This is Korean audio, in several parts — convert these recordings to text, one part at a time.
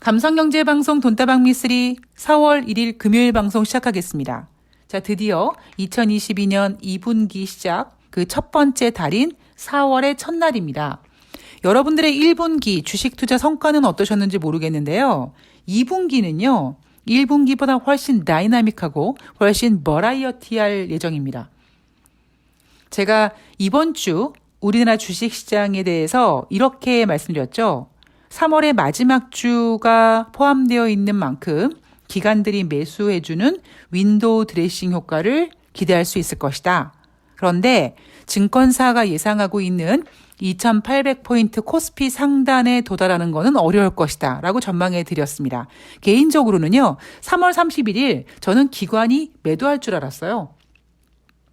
감성경제방송 돈다방 미쓰리 4월 1일 금요일 방송 시작하겠습니다. 자, 드디어 2022년 2분기 시작 그 첫 번째 달인 4월의 첫날입니다. 여러분들의 1분기 주식 투자 성과는 어떠셨는지 모르겠는데요. 2분기는요. 1분기보다 훨씬 다이나믹하고 훨씬 버라이어티할 예정입니다. 제가 이번 주 우리나라 주식시장에 대해서 이렇게 말씀드렸죠. 3월의 마지막 주가 포함되어 있는 만큼 기관들이 매수해주는 윈도우 드레싱 효과를 기대할 수 있을 것이다. 그런데 증권사가 예상하고 있는 2800포인트 코스피 상단에 도달하는 것은 어려울 것이다 라고 전망해 드렸습니다. 개인적으로는요. 3월 31일 저는 기관이 매도할 줄 알았어요.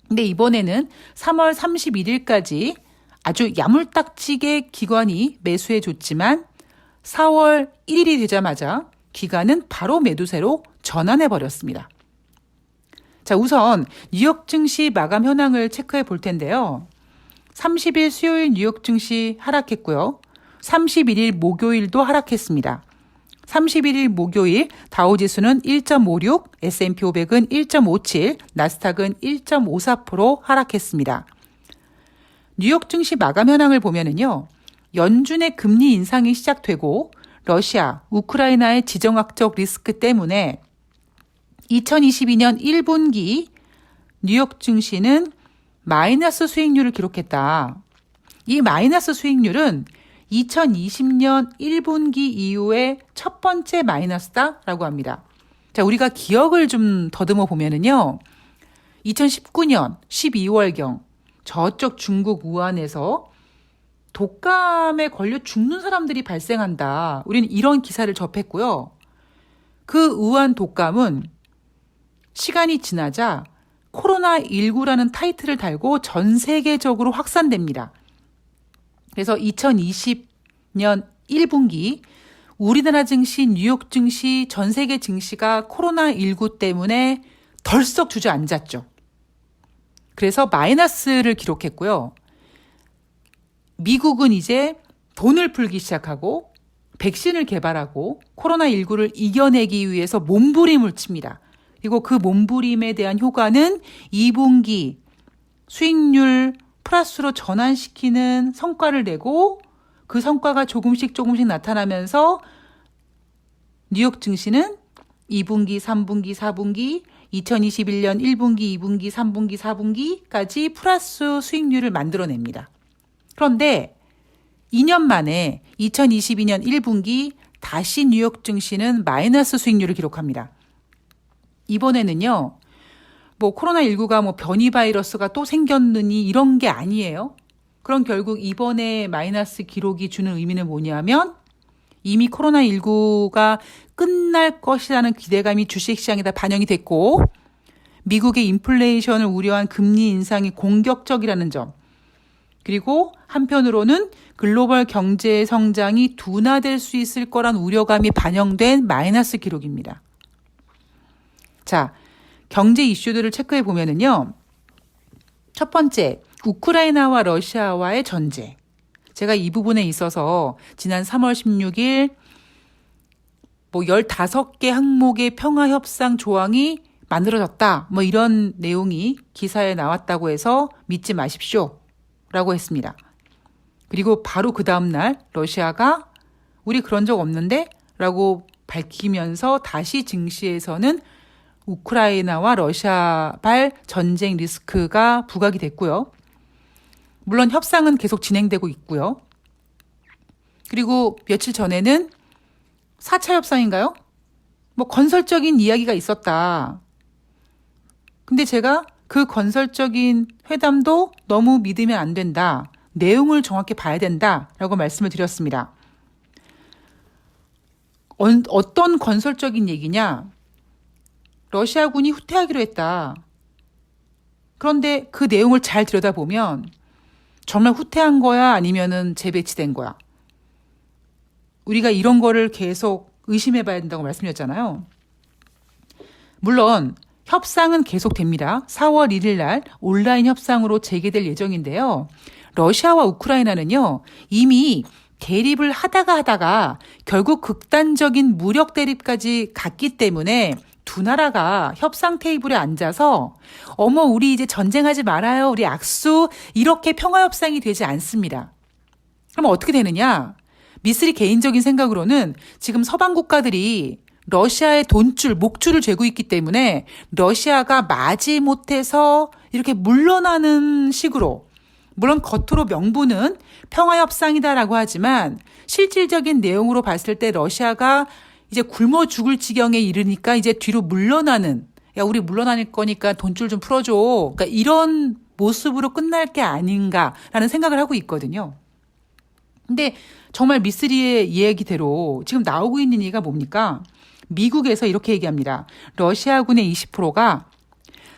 근데 이번에는 3월 31일까지 아주 야물딱지게 기관이 매수해 줬지만 4월 1일이 되자마자 기관은 바로 매도세로 전환해 버렸습니다. 자, 우선 뉴욕 증시 마감 현황을 체크해 볼 텐데요. 30일 수요일 뉴욕 증시 하락했고요. 31일 목요일도 하락했습니다. 31일 목요일 다우지수는 1.56, S&P 500은 1.57, 나스닥은 1.54% 하락했습니다. 뉴욕 증시 마감 현황을 보면은요. 연준의 금리 인상이 시작되고 러시아, 우크라이나의 지정학적 리스크 때문에 2022년 1분기 뉴욕 증시는 마이너스 수익률을 기록했다. 이 마이너스 수익률은 2020년 1분기 이후에 첫 번째 마이너스다라고 합니다. 자, 우리가 기억을 좀 더듬어 보면은요. 2019년 12월경 저쪽 중국 우한에서 독감에 걸려 죽는 사람들이 발생한다. 우리는 이런 기사를 접했고요. 그 우한 독감은 시간이 지나자 코로나19라는 타이틀을 달고 전 세계적으로 확산됩니다. 그래서 2020년 1분기 우리나라 증시, 뉴욕 증시, 전 세계 증시가 코로나19 때문에 덜썩 주저앉았죠. 그래서 마이너스를 기록했고요. 미국은 이제 돈을 풀기 시작하고 백신을 개발하고 코로나19를 이겨내기 위해서 몸부림을 칩니다. 그리고 그 몸부림에 대한 효과는 2분기 수익률 플러스로 전환시키는 성과를 내고 그 성과가 조금씩 나타나면서 뉴욕 증시는 2분기, 3분기, 4분기, 2021년 1분기, 2분기, 3분기, 4분기까지 플러스 수익률을 만들어냅니다. 그런데 2년 만에 2022년 1분기 다시 뉴욕 증시는 마이너스 수익률을 기록합니다. 이번에는요, 코로나19가 변이 바이러스가 또 생겼느니 이런 게 아니에요. 그럼 결국 이번에 마이너스 기록이 주는 의미는 뭐냐면 이미 코로나19가 끝날 것이라는 기대감이 주식시장에다 반영이 됐고 미국의 인플레이션을 우려한 금리 인상이 공격적이라는 점 그리고 한편으로는 글로벌 경제 성장이 둔화될 수 있을 거란 우려감이 반영된 마이너스 기록입니다. 자, 경제 이슈들을 체크해 보면은요. 첫 번째, 우크라이나와 러시아와의 전쟁. 제가 이 부분에 있어서 지난 3월 16일 15개 항목의 평화협상 조항이 만들어졌다. 이런 내용이 기사에 나왔다고 해서 믿지 마십시오. 라고 했습니다. 그리고 바로 그 다음날 러시아가 우리 그런 적 없는데? 라고 밝히면서 다시 증시에서는 우크라이나와 러시아발 전쟁 리스크가 부각이 됐고요. 물론 협상은 계속 진행되고 있고요. 그리고 며칠 전에는 4차 협상인가요? 건설적인 이야기가 있었다. 근데 제가 그 건설적인 회담도 너무 믿으면 안 된다. 내용을 정확히 봐야 된다라고 말씀을 드렸습니다. 어떤 건설적인 얘기냐? 러시아군이 후퇴하기로 했다. 그런데 그 내용을 잘 들여다보면 정말 후퇴한 거야? 아니면은 재배치된 거야? 우리가 이런 거를 계속 의심해 봐야 된다고 말씀드렸잖아요. 물론 협상은 계속됩니다. 4월 1일 날 온라인 협상으로 재개될 예정인데요. 러시아와 우크라이나는요. 이미 대립을 하다가 결국 극단적인 무력 대립까지 갔기 때문에 두 나라가 협상 테이블에 앉아서 어머 우리 이제 전쟁하지 말아요. 우리 악수 이렇게 평화협상이 되지 않습니다. 그럼 어떻게 되느냐? 미쓰리 개인적인 생각으로는 지금 서방 국가들이 러시아의 돈줄, 목줄을 죄고 있기 때문에 러시아가 마지못해서 이렇게 물러나는 식으로 물론 겉으로 명분은 평화협상이다라고 하지만 실질적인 내용으로 봤을 때 러시아가 이제 굶어 죽을 지경에 이르니까 이제 뒤로 물러나는 야 우리 물러나닐 거니까 돈줄 좀 풀어줘. 그러니까 이런 모습으로 끝날 게 아닌가라는 생각을 하고 있거든요. 근데 정말 미쓰리의 이야기대로 지금 나오고 있는 얘기가 뭡니까? 미국에서 이렇게 얘기합니다. 러시아군의 20%가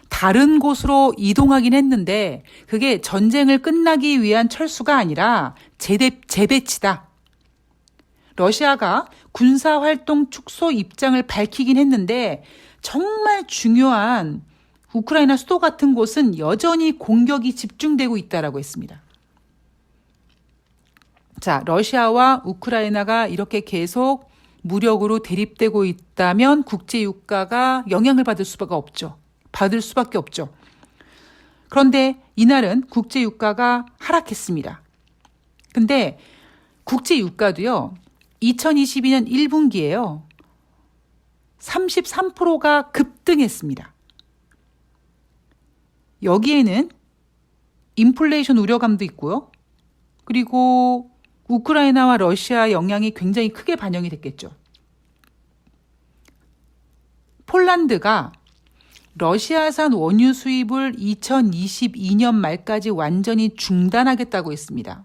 다른 곳으로 이동하긴 했는데 그게 전쟁을 끝나기 위한 철수가 아니라 재배치다. 러시아가 군사활동 축소 입장을 밝히긴 했는데 정말 중요한 우크라이나 수도 같은 곳은 여전히 공격이 집중되고 있다라고 했습니다. 자, 러시아와 우크라이나가 이렇게 계속 무력으로 대립되고 있다면 국제유가가 영향을 받을 수밖에 없죠. 그런데 이날은 국제유가가 하락했습니다. 근데 국제유가도요. 2022년 1분기에요. 33%가 급등했습니다. 여기에는 인플레이션 우려감도 있고요. 그리고 우크라이나와 러시아 영향이 굉장히 크게 반영이 됐겠죠. 폴란드가 러시아산 원유 수입을 2022년 말까지 완전히 중단하겠다고 했습니다.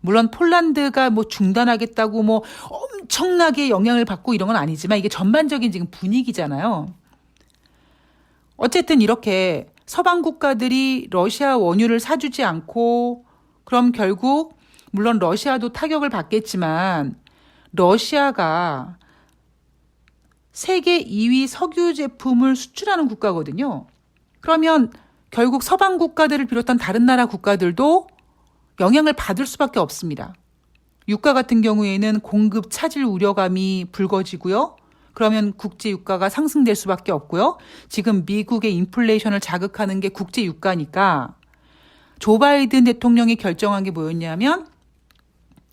물론 폴란드가 뭐 중단하겠다고 뭐 엄청나게 영향을 받고 이런 건 아니지만 이게 전반적인 지금 분위기잖아요. 어쨌든 이렇게 서방 국가들이 러시아 원유를 사주지 않고 그럼 결국 물론 러시아도 타격을 받겠지만 러시아가 세계 2위 석유 제품을 수출하는 국가거든요. 그러면 결국 서방 국가들을 비롯한 다른 나라 국가들도 영향을 받을 수밖에 없습니다. 유가 같은 경우에는 공급 차질 우려감이 불거지고요. 그러면 국제 유가가 상승될 수밖에 없고요. 지금 미국의 인플레이션을 자극하는 게 국제 유가니까 조 바이든 대통령이 결정한 게 뭐였냐면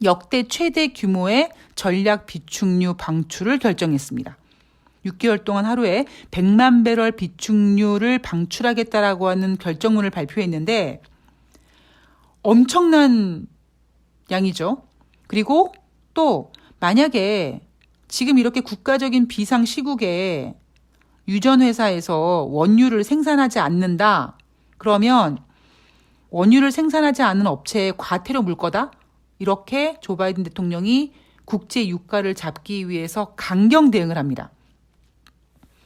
역대 최대 규모의 전략 비축유 방출을 결정했습니다. 6개월 동안 하루에 100만 배럴 비축유를 방출하겠다라고 하는 결정문을 발표했는데 엄청난 양이죠. 그리고 또 만약에 지금 이렇게 국가적인 비상 시국에 유전회사에서 원유를 생산하지 않는다. 그러면 원유를 생산하지 않는 업체에 과태료 물 거다. 이렇게 조 바이든 대통령이 국제 유가를 잡기 위해서 강경 대응을 합니다.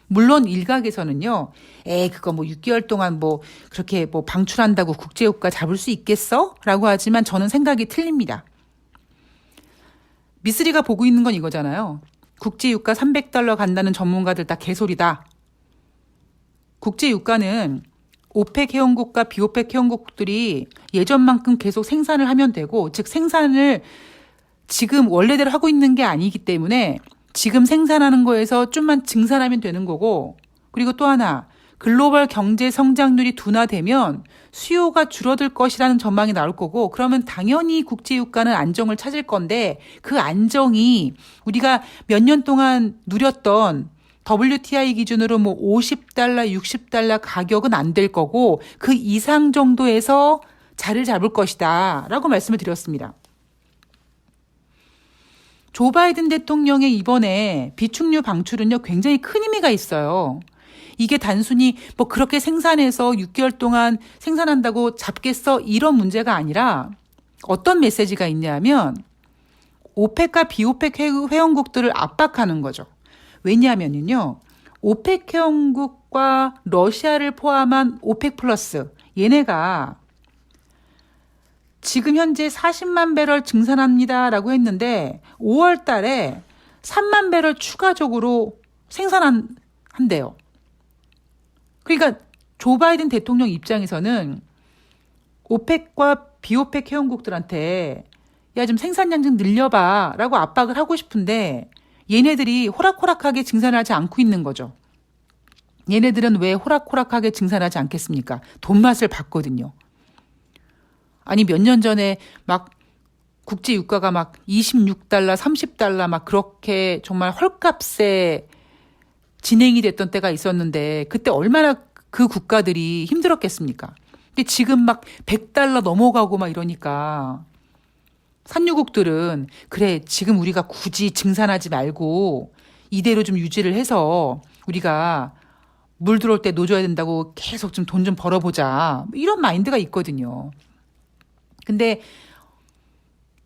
물론 일각에서는요, 그거 뭐 6개월 동안 뭐 그렇게 뭐 방출한다고 국제유가 잡을 수 있겠어? 라고 하지만 저는 생각이 틀립니다. 미쓰리가 보고 있는 건 이거잖아요. 국제유가 $300 간다는 전문가들 다 개소리다. 국제유가는 오펙 회원국과 비오펙 회원국들이 예전만큼 계속 생산을 하면 되고, 즉 생산을 지금 원래대로 하고 있는 게 아니기 때문에 지금 생산하는 거에서 좀만 증산하면 되는 거고, 그리고 또 하나 글로벌 경제 성장률이 둔화되면 수요가 줄어들 것이라는 전망이 나올 거고, 그러면 당연히 국제유가는 안정을 찾을 건데 그 안정이 우리가 몇 년 동안 누렸던 WTI 기준으로 뭐 $50, $60 가격은 안 될 거고 그 이상 정도에서 자리를 잡을 것이다 라고 말씀을 드렸습니다. 조 바이든 대통령의 이번에 비축유 방출은요, 굉장히 큰 의미가 있어요. 이게 단순히 뭐 그렇게 생산해서 6개월 동안 생산한다고 잡겠어 이런 문제가 아니라 어떤 메시지가 있냐면 오펙과 비오펙 회원국들을 압박하는 거죠. 왜냐하면요, 오펙 회원국과 러시아를 포함한 오펙 플러스 얘네가 지금 현재 40만 배럴 증산합니다라고 했는데 5월 달에 3만 배럴 추가적으로 생산한대요. 그러니까 조 바이든 대통령 입장에서는 오펙과 비오펙 회원국들한테 야, 좀 생산량 좀 늘려봐 라고 압박을 하고 싶은데 얘네들이 호락호락하게 증산하지 않고 있는 거죠. 얘네들은 왜 호락호락하게 증산하지 않겠습니까? 돈맛을 봤거든요. 아니 몇 년 전에 막 국제 유가가 막 26달러, 30달러 막 그렇게 정말 헐값에 진행이 됐던 때가 있었는데 그때 얼마나 그 국가들이 힘들었겠습니까? 근데 지금 막 100달러 넘어가고 막 이러니까 산유국들은 그래 지금 우리가 굳이 증산하지 말고 이대로 좀 유지를 해서 우리가 물 들어올 때 놓줘야 된다고 계속 좀 돈 좀 벌어보자 이런 마인드가 있거든요. 근데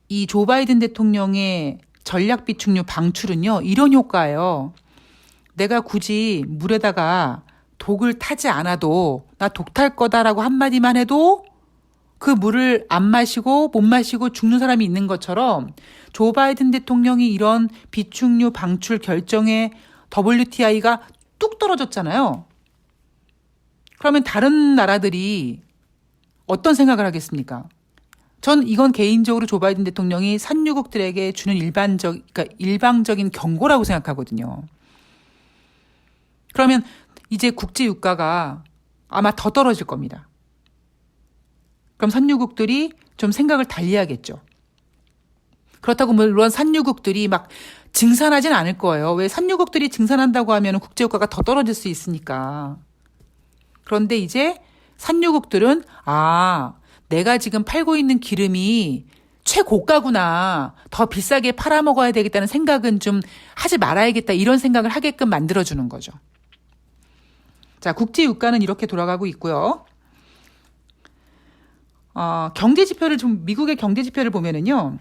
이 조 바이든 대통령의 전략 비축유 방출은요 이런 효과예요. 내가 굳이 물에다가 독을 타지 않아도 나 독 탈 거다라고 한마디만 해도 그 물을 안 마시고 못 마시고 죽는 사람이 있는 것처럼 조 바이든 대통령이 이런 비축유 방출 결정에 WTI가 뚝 떨어졌잖아요. 그러면 다른 나라들이 어떤 생각을 하겠습니까? 전 이건 개인적으로 조 바이든 대통령이 산유국들에게 주는 일방적인 경고라고 생각하거든요. 그러면 이제 국제 유가가 아마 더 떨어질 겁니다. 그럼 산유국들이 좀 생각을 달리하겠죠. 그렇다고 물론 산유국들이 막 증산하진 않을 거예요. 왜 산유국들이 증산한다고 하면 국제 유가가 더 떨어질 수 있으니까. 그런데 이제 산유국들은 내가 지금 팔고 있는 기름이 최고가구나. 더 비싸게 팔아먹어야 되겠다는 생각은 좀 하지 말아야겠다. 이런 생각을 하게끔 만들어주는 거죠. 자, 국제 유가는 이렇게 돌아가고 있고요. 경제 지표를 미국의 경제 지표를 보면은요.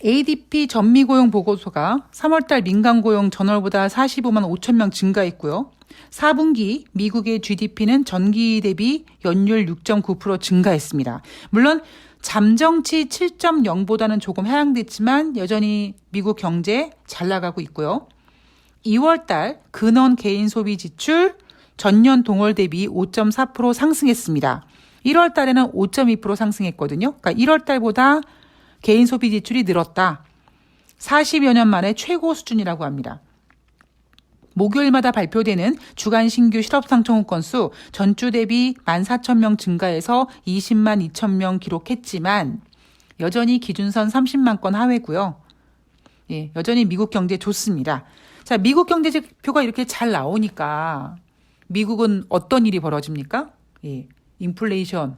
ADP 전미고용 보고서가 3월달 민간 고용 전월보다 45만 5천 명 증가했고요. 4분기 미국의 GDP는 전기 대비 연율 6.9% 증가했습니다. 물론 잠정치 7.0보다는 조금 하향됐지만 여전히 미국 경제 잘 나가고 있고요. 2월달 근원 개인 소비 지출 전년 동월 대비 5.4% 상승했습니다. 1월 달에는 5.2% 상승했거든요. 그러니까 1월 달보다 개인 소비 지출이 늘었다. 40여 년 만에 최고 수준이라고 합니다. 목요일마다 발표되는 주간 신규 실업상 청구 건수 전주 대비 14,000명 증가해서 20만 2천 명 기록했지만 여전히 기준선 30만 건 하회고요. 예, 여전히 미국 경제 좋습니다. 자, 미국 경제 지표가 이렇게 잘 나오니까 미국은 어떤 일이 벌어집니까? 예, 인플레이션이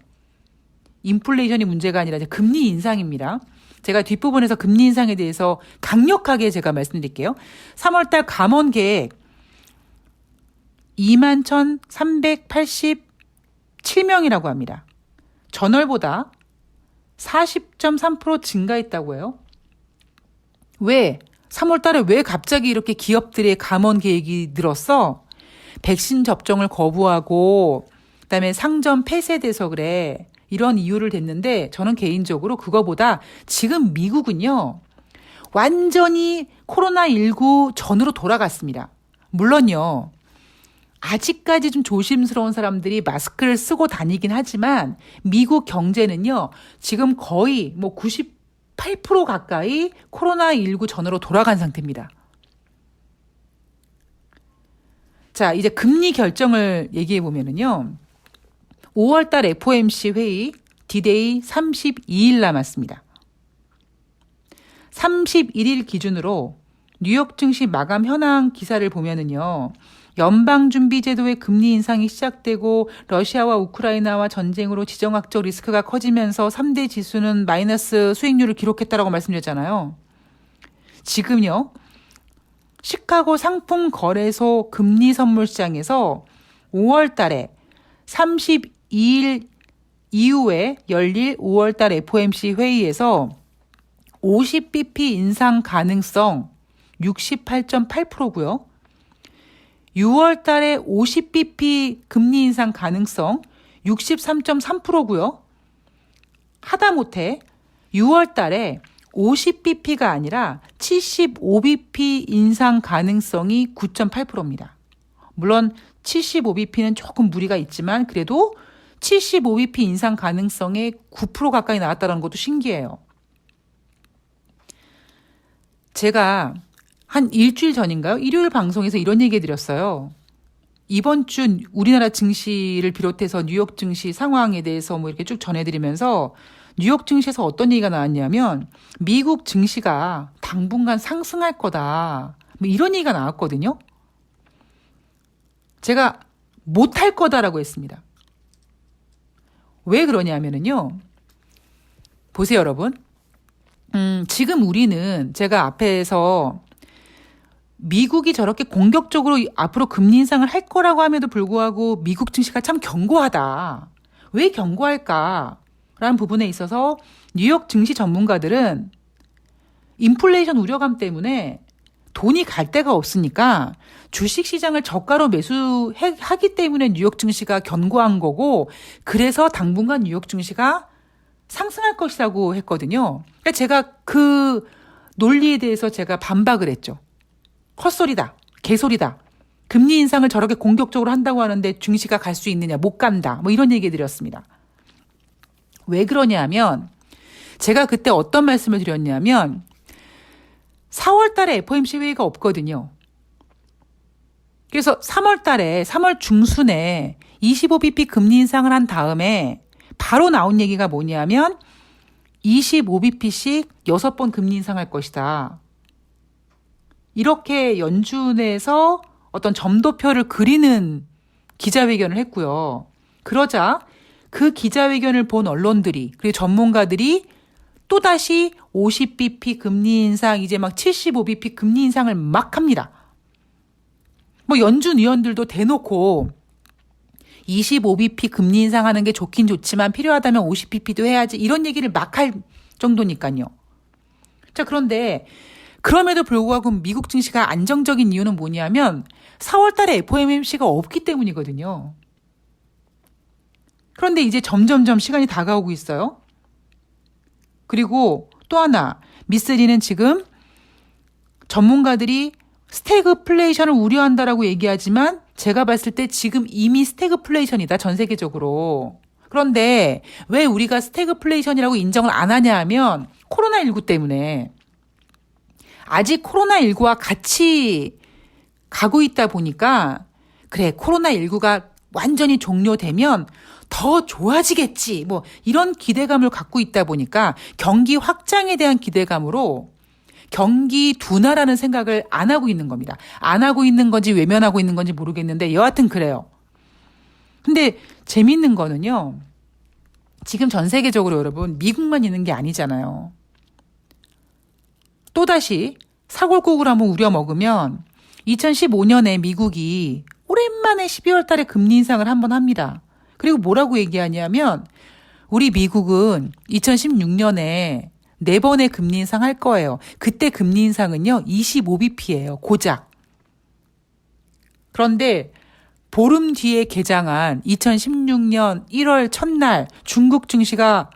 문제가 아니라 이제 금리 인상입니다. 제가 뒷부분에서 금리 인상에 대해서 강력하게 제가 말씀드릴게요. 3월달 감원 계획 21,387명이라고 합니다. 전월보다 40.3% 증가했다고 해요. 왜? 3월달에 왜 갑자기 이렇게 기업들의 감원 계획이 늘었어? 백신 접종을 거부하고 그다음에 상점 폐쇄돼서 그래. 이런 이유를 댔는데 저는 개인적으로 그거보다 지금 미국은요. 완전히 코로나19 전으로 돌아갔습니다. 물론요. 아직까지 좀 조심스러운 사람들이 마스크를 쓰고 다니긴 하지만 미국 경제는요. 지금 거의 98% 가까이 코로나19 전으로 돌아간 상태입니다. 자, 이제 금리 결정을 얘기해 보면은요. 5월달 FOMC 회의 디데이 32일 남았습니다. 31일 기준으로 뉴욕 증시 마감 현황 기사를 보면은요. 연방준비제도의 금리 인상이 시작되고 러시아와 우크라이나와 전쟁으로 지정학적 리스크가 커지면서 3대 지수는 마이너스 수익률을 기록했다라고 말씀드렸잖아요. 지금요. 시카고 상품 거래소 금리 선물 시장에서 5월 달에 32일 이후에 열릴 5월 달 FOMC 회의에서 50bp 인상 가능성 68.8%고요. 6월 달에 50bp 금리 인상 가능성 63.3%고요. 하다못해 6월 달에 50bp가 아니라 75bp 인상 가능성이 9.8%입니다. 물론 75bp는 조금 무리가 있지만 그래도 75bp 인상 가능성에 9% 가까이 나왔다는 것도 신기해요. 제가 한 일주일 전인가요? 일요일 방송에서 이런 얘기 해드렸어요. 이번 주 우리나라 증시를 비롯해서 뉴욕 증시 상황에 대해서 뭐 이렇게 쭉 전해드리면서 뉴욕 증시에서 어떤 얘기가 나왔냐면 미국 증시가 당분간 상승할 거다. 뭐 이런 얘기가 나왔거든요. 제가 못할 거다라고 했습니다. 왜 그러냐면요. 보세요, 여러분. 지금 우리는 제가 앞에서 미국이 저렇게 공격적으로 앞으로 금리 인상을 할 거라고 함에도 불구하고 미국 증시가 참 견고하다. 왜 견고할까? 라는 부분에 있어서 뉴욕 증시 전문가들은 인플레이션 우려감 때문에 돈이 갈 데가 없으니까 주식시장을 저가로 매수하기 때문에 뉴욕 증시가 견고한 거고 그래서 당분간 뉴욕 증시가 상승할 것이라고 했거든요. 그러니까 제가 그 논리에 대해서 제가 반박을 했죠. 헛소리다. 개소리다. 금리 인상을 저렇게 공격적으로 한다고 하는데 증시가 갈 수 있느냐. 못 간다. 뭐 이런 얘기 드렸습니다. 왜 그러냐 하면 제가 그때 어떤 말씀을 드렸냐면 4월 달에 FOMC 회의가 없거든요. 그래서 3월 중순에 25bp 금리 인상을 한 다음에 바로 나온 얘기가 뭐냐면 25bp씩 6번 금리 인상할 것이다. 이렇게 연준에서 어떤 점도표를 그리는 기자회견을 했고요. 그러자 그 기자회견을 본 언론들이 그리고 전문가들이 또다시 50bp 금리 인상 이제 막 75bp 금리 인상을 막 합니다. 뭐 연준 위원들도 대놓고 25bp 금리 인상하는 게 좋긴 좋지만 필요하다면 50bp도 해야지 이런 얘기를 막 할 정도니까요. 자, 그런데 그럼에도 불구하고 미국 증시가 안정적인 이유는 뭐냐면 4월 달에 FOMC가 없기 때문이거든요. 그런데 이제 점점점 시간이 다가오고 있어요. 그리고 또 하나, 미쓰리는 지금 전문가들이 스태그플레이션을 우려한다라고 얘기하지만 제가 봤을 때 지금 이미 스태그플레이션이다, 전 세계적으로. 그런데 왜 우리가 스태그플레이션이라고 인정을 안 하냐 하면 코로나19 때문에 아직 코로나19와 같이 가고 있다 보니까 그래, 코로나19가 완전히 종료되면 더 좋아지겠지. 뭐 이런 기대감을 갖고 있다 보니까 경기 확장에 대한 기대감으로 경기 둔화라는 생각을 안 하고 있는 겁니다. 안 하고 있는 건지 외면하고 있는 건지 모르겠는데 여하튼 그래요. 근데 재밌는 거는요. 지금 전 세계적으로 여러분 미국만 있는 게 아니잖아요. 또다시 사골국을 한번 우려먹으면 2015년에 미국이 오랜만에 12월 달에 금리 인상을 한번 합니다. 그리고 뭐라고 얘기하냐면 우리 미국은 2016년에 4번의 금리 인상 할 거예요. 그때 금리 인상은요 25bp예요. 고작. 그런데 보름 뒤에 개장한 2016년 1월 첫날 중국 증시가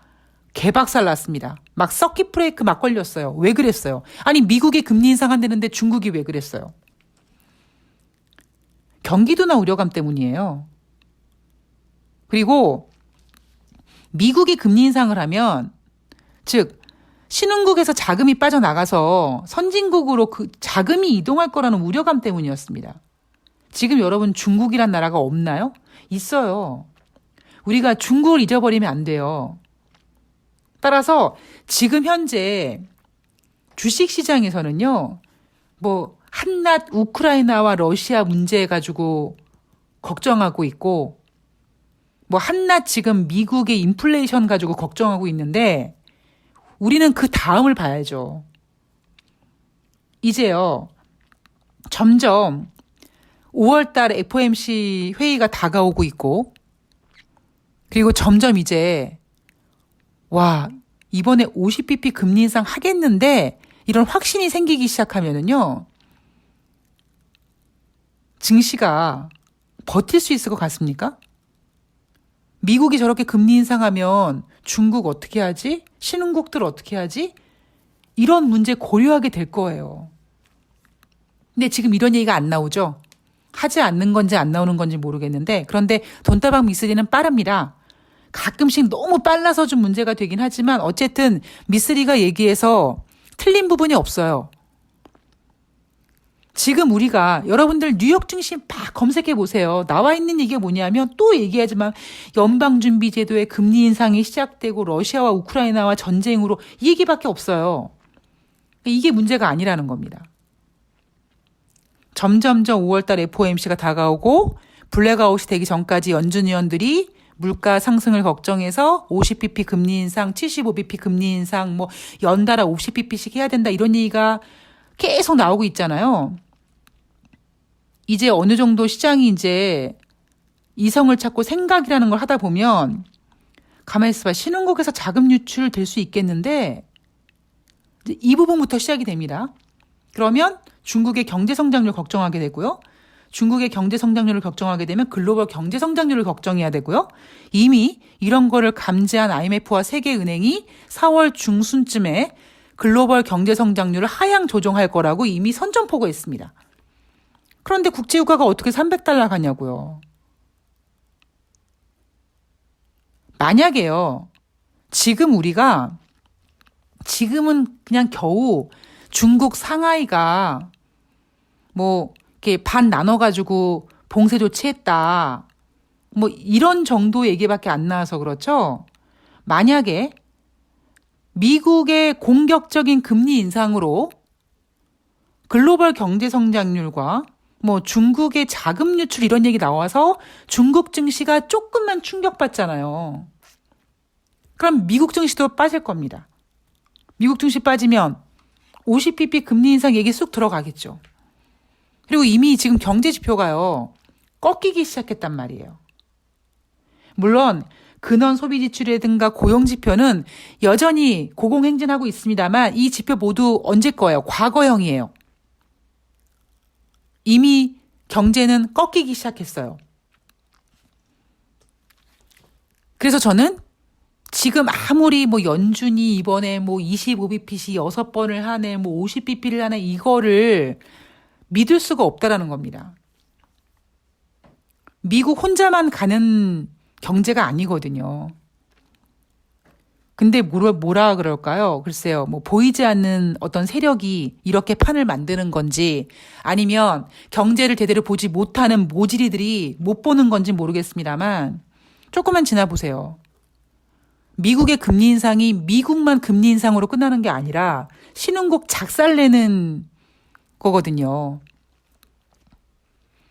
개박살 났습니다. 막 서킷 브레이크 막 걸렸어요. 왜 그랬어요? 아니 미국이 금리 인상한다는데 중국이 왜 그랬어요? 경기도나 우려감 때문이에요. 그리고 미국이 금리 인상을 하면 즉 신흥국에서 자금이 빠져나가서 선진국으로 그 자금이 이동할 거라는 우려감 때문이었습니다. 지금 여러분 중국이란 나라가 없나요? 있어요. 우리가 중국을 잊어버리면 안 돼요. 따라서 지금 현재 주식시장에서는요. 뭐 한낱 우크라이나와 러시아 문제 가지고 걱정하고 있고 뭐 한낱 지금 미국의 인플레이션 가지고 걱정하고 있는데 우리는 그 다음을 봐야죠. 이제요. 점점 5월 달 FOMC 회의가 다가오고 있고 그리고 점점 이제 와 이번에 50bp 금리 인상 하겠는데 이런 확신이 생기기 시작하면은요. 증시가 버틸 수 있을 것 같습니까? 미국이 저렇게 금리 인상하면 중국 어떻게 하지? 신흥국들 어떻게 하지? 이런 문제 고려하게 될 거예요. 근데 지금 이런 얘기가 안 나오죠? 하지 않는 건지 안 나오는 건지 모르겠는데 그런데 돈다방 미쓰리는 빠릅니다. 가끔씩 너무 빨라서 좀 문제가 되긴 하지만 어쨌든 미쓰리가 얘기해서 틀린 부분이 없어요. 지금 우리가 여러분들 뉴욕 증시 막 검색해 보세요. 나와 있는 얘기가 뭐냐면 또 얘기하지만 연방준비제도의 금리 인상이 시작되고 러시아와 우크라이나와 전쟁으로 이 얘기밖에 없어요. 이게 문제가 아니라는 겁니다. 점점점 5월달 FOMC가 다가오고 블랙아웃이 되기 전까지 연준 위원들이 물가 상승을 걱정해서 50bp 금리 인상, 75bp 금리 인상, 뭐 연달아 50bp씩 해야 된다 이런 얘기가 계속 나오고 있잖아요. 이제 어느 정도 시장이 이제 이성을 찾고 생각이라는 걸 하다 보면 가만히 있어봐. 신흥국에서 자금 유출 될 수 있겠는데 이 부분부터 시작이 됩니다. 그러면 중국의 경제 성장률 걱정하게 되고요. 중국의 경제 성장률을 걱정하게 되면 글로벌 경제 성장률을 걱정해야 되고요. 이미 이런 거를 감지한 IMF와 세계은행이 4월 중순쯤에 글로벌 경제 성장률을 하향 조정할 거라고 이미 선전포고했습니다. 그런데 국제유가가 어떻게 300달러 가냐고요. 만약에요. 지금은 그냥 겨우 중국 상하이가 뭐 이렇게 반 나눠가지고 봉쇄 조치했다. 뭐 이런 정도 얘기밖에 안 나와서 그렇죠. 만약에 미국의 공격적인 금리 인상으로 글로벌 경제 성장률과 뭐 중국의 자금 유출 이런 얘기 나와서 중국 증시가 조금만 충격받잖아요. 그럼 미국 증시도 빠질 겁니다. 미국 증시 빠지면 50bp 금리 인상 얘기 쑥 들어가겠죠. 그리고 이미 지금 경제 지표가요. 꺾이기 시작했단 말이에요. 물론 근원 소비 지출이라든가 고용 지표는 여전히 고공행진하고 있습니다만 이 지표 모두 언제 거예요? 과거형이에요. 이미 경제는 꺾이기 시작했어요. 그래서 저는 지금 아무리 뭐 연준이 이번에 뭐 25bp씩 6번을 하네, 뭐 50bp를 하네, 이거를 믿을 수가 없다라는 겁니다. 미국 혼자만 가는 경제가 아니거든요. 근데 뭐라 그럴까요? 글쎄요. 뭐 보이지 않는 어떤 세력이 이렇게 판을 만드는 건지 아니면 경제를 제대로 보지 못하는 모질이들이 못 보는 건지 모르겠습니다만 조금만 지나보세요. 미국의 금리 인상이 미국만 금리 인상으로 끝나는 게 아니라 신흥국 작살내는 거거든요.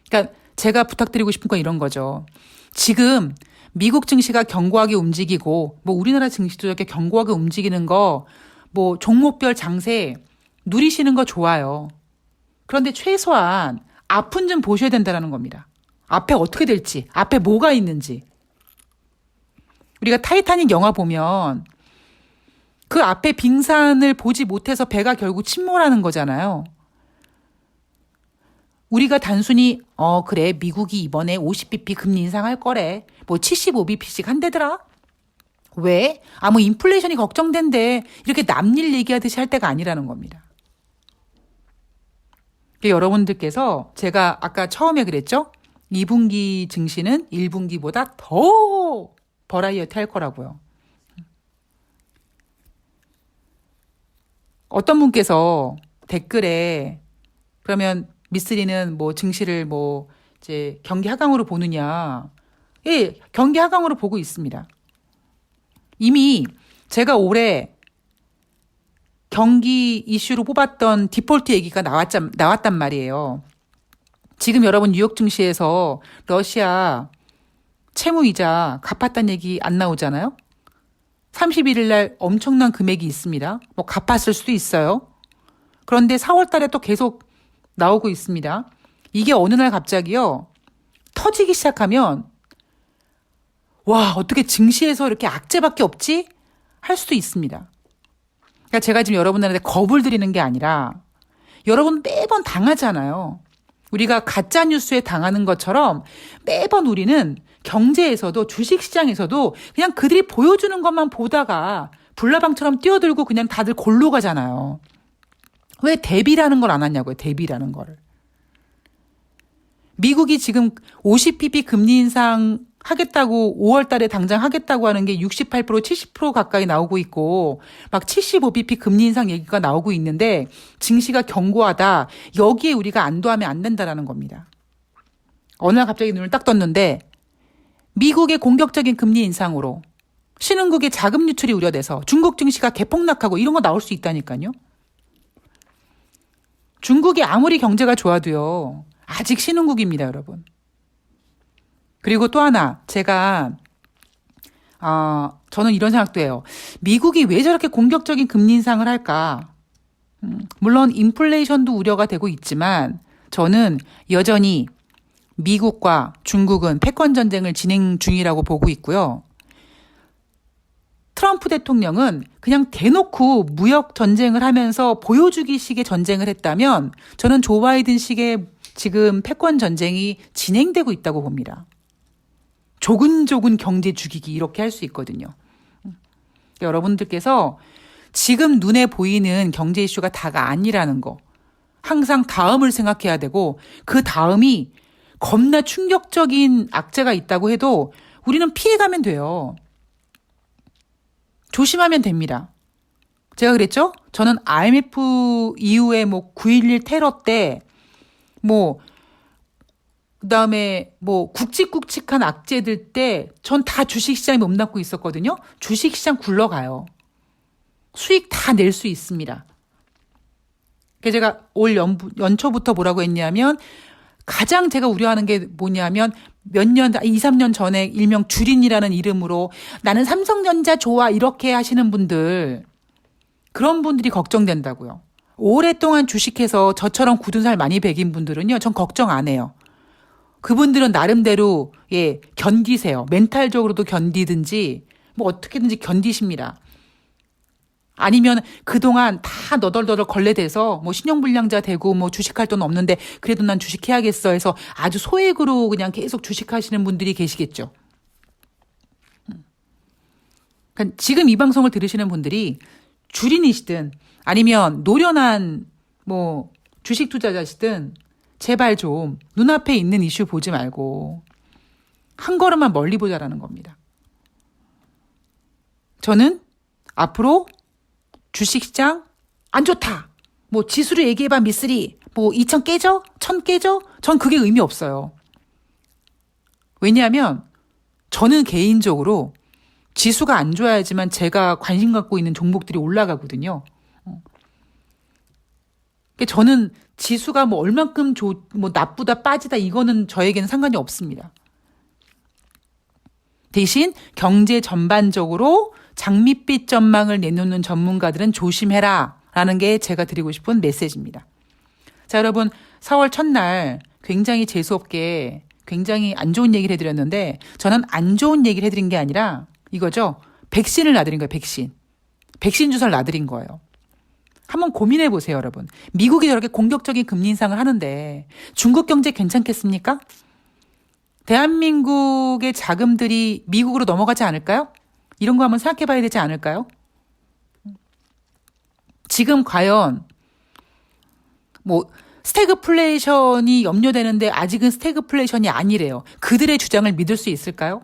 그러니까 제가 부탁드리고 싶은 건 이런 거죠. 지금 미국 증시가 견고하게 움직이고 뭐 우리나라 증시도 이렇게 견고하게 움직이는 거 뭐 종목별 장세 누리시는 거 좋아요. 그런데 최소한 앞은 좀 보셔야 된다는 겁니다. 앞에 어떻게 될지, 앞에 뭐가 있는지. 우리가 타이타닉 영화 보면 그 앞에 빙산을 보지 못해서 배가 결국 침몰하는 거잖아요. 우리가 단순히 그래 미국이 이번에 50bp 금리 인상할 거래. 뭐 75bp씩 한대더라. 왜? 뭐 인플레이션이 걱정된대. 이렇게 남일 얘기하듯이 할 때가 아니라는 겁니다. 여러분들께서 제가 아까 처음에 그랬죠? 2분기 증시는 1분기보다 더 버라이어티 할 거라고요. 어떤 분께서 댓글에 그러면 미쓰리는 뭐 증시를 뭐 이제 경기 하강으로 보느냐? 예, 경기 하강으로 보고 있습니다. 이미 제가 올해 경기 이슈로 뽑았던 디폴트 얘기가 나왔단 말이에요. 지금 여러분 뉴욕 증시에서 러시아 채무이자 갚았다는 얘기 안 나오잖아요. 31일 날 엄청난 금액이 있습니다. 뭐 갚았을 수도 있어요. 그런데 4월 달에 또 계속 나오고 있습니다. 이게 어느 날 갑자기요. 터지기 시작하면 와 어떻게 증시에서 이렇게 악재밖에 없지? 할 수도 있습니다. 그러니까 제가 지금 여러분들한테 겁을 드리는 게 아니라 여러분 매번 당하잖아요. 우리가 가짜뉴스에 당하는 것처럼 매번 우리는 경제에서도 주식시장에서도 그냥 그들이 보여주는 것만 보다가 불나방처럼 뛰어들고 그냥 다들 골로 가잖아요. 왜 대비라는 걸 안 하냐고요. 대비라는 걸. 미국이 지금 50bp 금리 인상 하겠다고 5월 달에 당장 하겠다고 하는 게 68%, 70% 가까이 나오고 있고 막 75bp 금리 인상 얘기가 나오고 있는데 증시가 견고하다. 여기에 우리가 안도하면 안 된다라는 겁니다. 어느 날 갑자기 눈을 딱 떴는데 미국의 공격적인 금리 인상으로 신흥국의 자금 유출이 우려돼서 중국 증시가 개폭락하고 이런 거 나올 수 있다니까요. 중국이 아무리 경제가 좋아도요. 아직 신흥국입니다, 여러분. 그리고 또 하나 제가 저는 이런 생각도 해요. 미국이 왜 저렇게 공격적인 금리 인상을 할까? 물론 인플레이션도 우려가 되고 있지만 저는 여전히 미국과 중국은 패권 전쟁을 진행 중이라고 보고 있고요. 트럼프 대통령은 그냥 대놓고 무역 전쟁을 하면서 보여주기식의 전쟁을 했다면 저는 조 바이든식의 지금 패권 전쟁이 진행되고 있다고 봅니다. 조근조근 경제 죽이기 이렇게 할 수 있거든요. 여러분들께서 지금 눈에 보이는 경제 이슈가 다가 아니라는 거. 항상 다음을 생각해야 되고 그 다음이 겁나 충격적인 악재가 있다고 해도 우리는 피해가면 돼요. 조심하면 됩니다. 제가 그랬죠? 저는 IMF 이후에 9.11 테러 때 그다음에 굵직굵직한 악재들 때 전 다 주식시장에 몸담고 있었거든요. 주식시장 굴러가요. 수익 다 낼 수 있습니다. 그래서 제가 올 연초부터 뭐라고 했냐면 가장 제가 우려하는 게 뭐냐면 2, 3년 전에 일명 주린이라는 이름으로 나는 삼성전자 좋아 이렇게 하시는 분들 그런 분들이 걱정된다고요. 오랫동안 주식해서 저처럼 굳은 살 많이 배긴 분들은요. 전 걱정 안 해요. 그분들은 나름대로 견디세요. 멘탈적으로도 견디든지 어떻게든지 견디십니다. 아니면 그동안 다 너덜너덜 걸레대서 신용불량자 되고 주식할 돈 없는데 그래도 난 주식해야겠어 해서 아주 소액으로 그냥 계속 주식하시는 분들이 계시겠죠. 그러니까 지금 이 방송을 들으시는 분들이 주린이시든 아니면 노련한 주식 투자자시든 제발 좀 눈앞에 있는 이슈 보지 말고 한 걸음만 멀리 보자라는 겁니다. 저는 앞으로 주식시장 안 좋다. 지수로 얘기해봐 미쓰리. 2,000 깨져? 1,000 깨져? 전 그게 의미 없어요. 왜냐하면 저는 개인적으로 지수가 안 좋아야지만 제가 관심 갖고 있는 종목들이 올라가거든요. 저는 지수가 얼만큼 나쁘다 빠지다 이거는 저에게는 상관이 없습니다. 대신 경제 전반적으로 장밋빛 전망을 내놓는 전문가들은 조심해라 라는 게 제가 드리고 싶은 메시지입니다. 자, 여러분 4월 첫날 굉장히 재수없게 굉장히 안 좋은 얘기를 해드렸는데 저는 안 좋은 얘기를 해드린 게 아니라 이거죠. 백신을 놔드린 거예요. 백신 주사를 놔드린 거예요. 한번 고민해 보세요, 여러분. 미국이 저렇게 공격적인 금리 인상을 하는데 중국 경제 괜찮겠습니까? 대한민국의 자금들이 미국으로 넘어가지 않을까요? 이런 거 한번 생각해 봐야 되지 않을까요? 지금 과연 스태그플레이션이 염려되는데 아직은 스태그플레이션이 아니래요. 그들의 주장을 믿을 수 있을까요?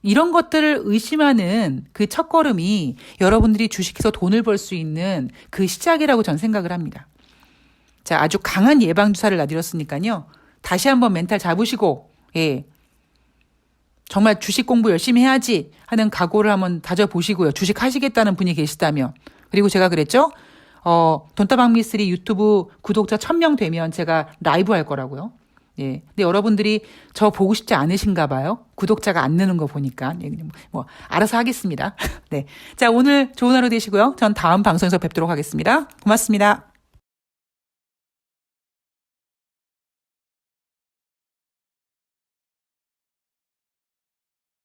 이런 것들을 의심하는 그 첫걸음이 여러분들이 주식해서 돈을 벌 수 있는 그 시작이라고 전 생각을 합니다. 자, 아주 강한 예방주사를 놔드렸으니까요. 다시 한번 멘탈 잡으시고 정말 주식 공부 열심히 해야지 하는 각오를 한번 다져보시고요. 주식 하시겠다는 분이 계시다면. 그리고 제가 그랬죠. 돈다방 미쓰리 유튜브 구독자 1,000명 되면 제가 라이브 할 거라고요. 근데 여러분들이 저 보고 싶지 않으신가 봐요. 구독자가 안 느는 거 보니까. 알아서 하겠습니다. 네. 자, 오늘 좋은 하루 되시고요. 전 다음 방송에서 뵙도록 하겠습니다. 고맙습니다.